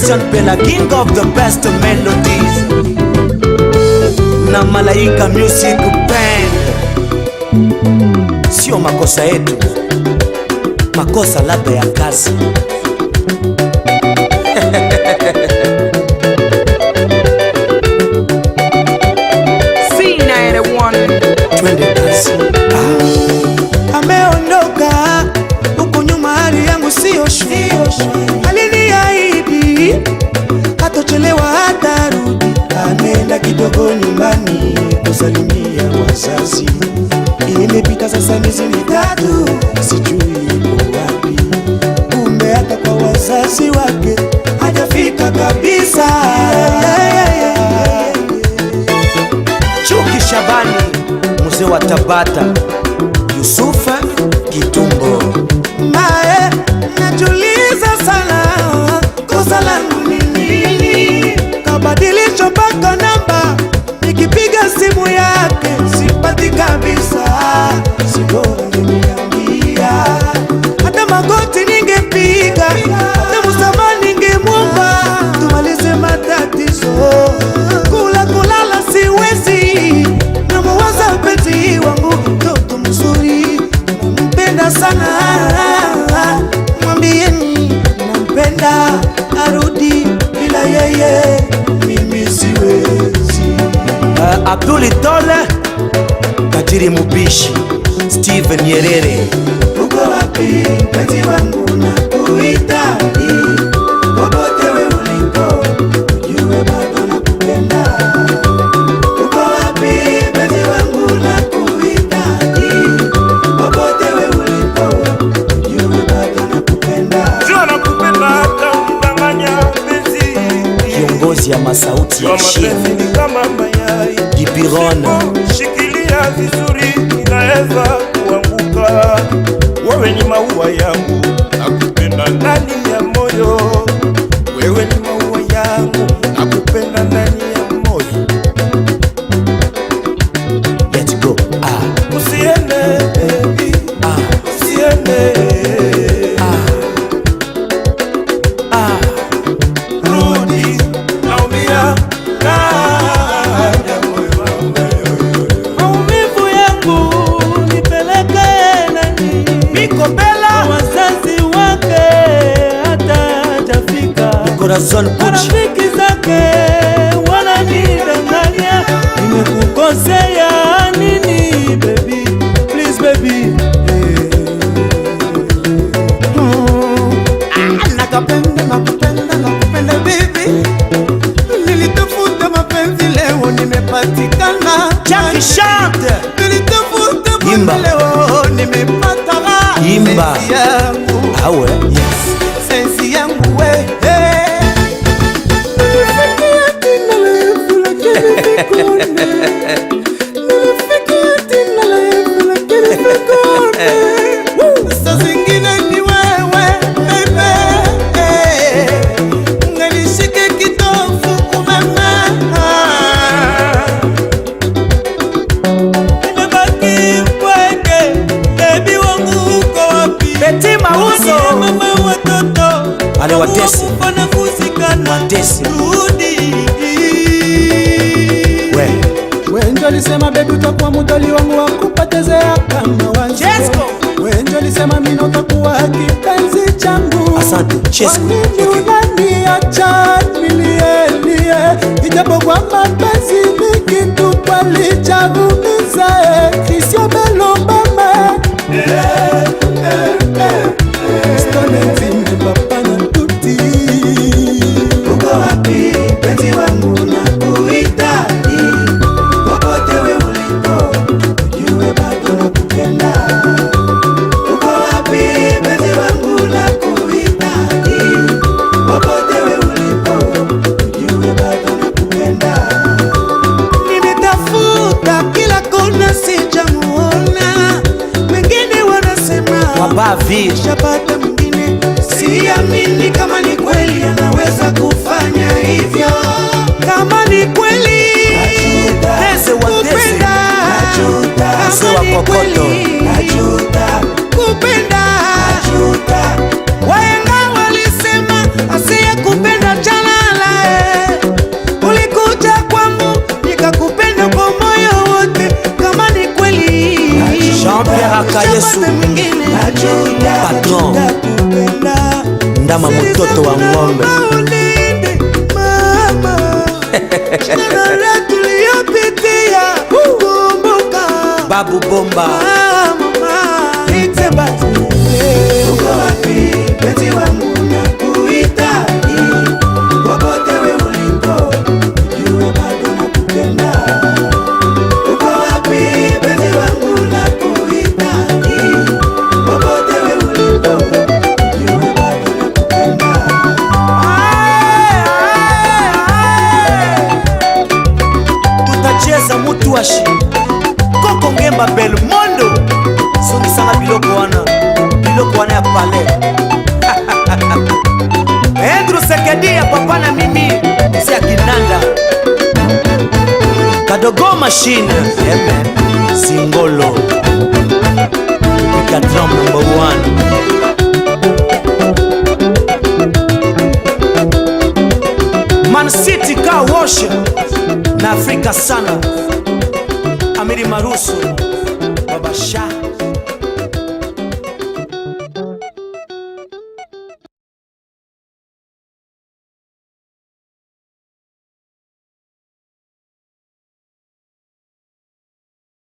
Christian Bella, king of the best melodies, na Malaika Music Band. Sio makosa yetu, makosa labda ya kazi. Twende kazi. Ameondoka huko nyuma, hali yangu sio shwari. Aliniahidi hatochelewa hatarudi. Ameenda kidogo nyumbani kusalimia wazazi. Imepita sasa miezi mitatu, sijui yuko wapi. Kumbe hata kwa wazazi wake hajafika kabisa. Chuki Shabani, mzee wa Tabata, Yusufa Kitumbo. Mae, najuliza sana kosa langu ni nini? Kabadilisha mpaka namba, nikipiga simu yake sipati kabisa. Sibora niambia, hata magoti ningepiga, hata msamaha ningemwomba, tumalize matatizo. Kulala siwezi, namuwaza mpenzi wangu, mtoto mzuri, nampenda sana. Mwambieni nampenda, arudi, bila yeye mimi siwezi. Abduli Tole, Kadiri Mubishi, Steven Nyerere. Uko wapi mpenzi wangu, nakuhitaji. Popote wewe uliko, ujue bado nakupenda. Uko wapi mpenzi wangu, nakuhitaji. Popote wewe uliko, ujue bado nakupenda. Jua nakupenda hata unidanganya mpenzi. Kiongozi ya masauti ya Shimo, kama mayai Gibirona. Shikilia vizuri, inaweza kuanguka. Wewe ni maua yangu, nakupenda ndani ya moyo. Wewe ni maua yangu, nakupenda ndani ya moyo. Let's go. Usiende baby, usiende. Rudi, naumia ndani ya moyo wangu. Maumivu yangu nipeleke nani? Miko Bella, Wazazi wake hata hajafika. Corazon Pucci. Marafiki zake wananidanganya. Nimekukosea nini baby? Please baby. Nakupenda baby. Nilitafuta mapenzi, leo nimepatikana. Jackie Chante. Nilitafuta Imba. mapenzi, leo nimepata. Imba. Sensi yangu, Awe. sensi yangu we. Saa zingine ni wewe baby, nganishike kitofu umeme. Nimebaki mpweke, baby wangu uko wapi? Beti Mauzo. Mama watoto Ale Watesi. wakufana kuzikana. Watesi. Rudi. We. Wenjo lisema baby utakuwa mutoli wangu wa kupotezea kama wanjo. Chesko. Wenjo lisema mimi utakuwa kipenzi changu. Asante, Chesko. Kwa nini unaniacha nilie? Ijapokuwa mapenzi ni kitu palichagumiza. Christian Bella mama. Stone zime papa na tuti. Uko wapi penzi wangu, nakuhitaji. Popote wewe uliko, ujue bado nakupenda. Uko wapi penzi wangu, nakuhitaji. Popote wewe uliko, ujue bado nakupenda. Nimetafuta kila kona, sijamuona. Wengine wanasema Wabavi. shapata mwingine. Siamini kama ni kweli anaweza kufanya hivyo. Kama ni kweli Teze wa Teze. kupenda, Mzee wa kama ni Kokoto. kweli kupenda. Wahenga walisema asiye kupenda jana mtoto wa ng'ombe. Babu Bomba uko wapi penzi wangu nakuhitaji, popote wewe ulipo jua bado nakupenda. Uko wapi penzi wangu nakuhitaji, popote wewe ulipo jua bado nakupenda. tutacheza mutuashi Koko Ngemba Belmondo sungisanga biloko wana ya pale Andrew Sekedi ya papa na mimi si akinanda Kadogo Machine Singolo Pika drum number 1 Man City Car Wash na Afrika sana Amiri Marusu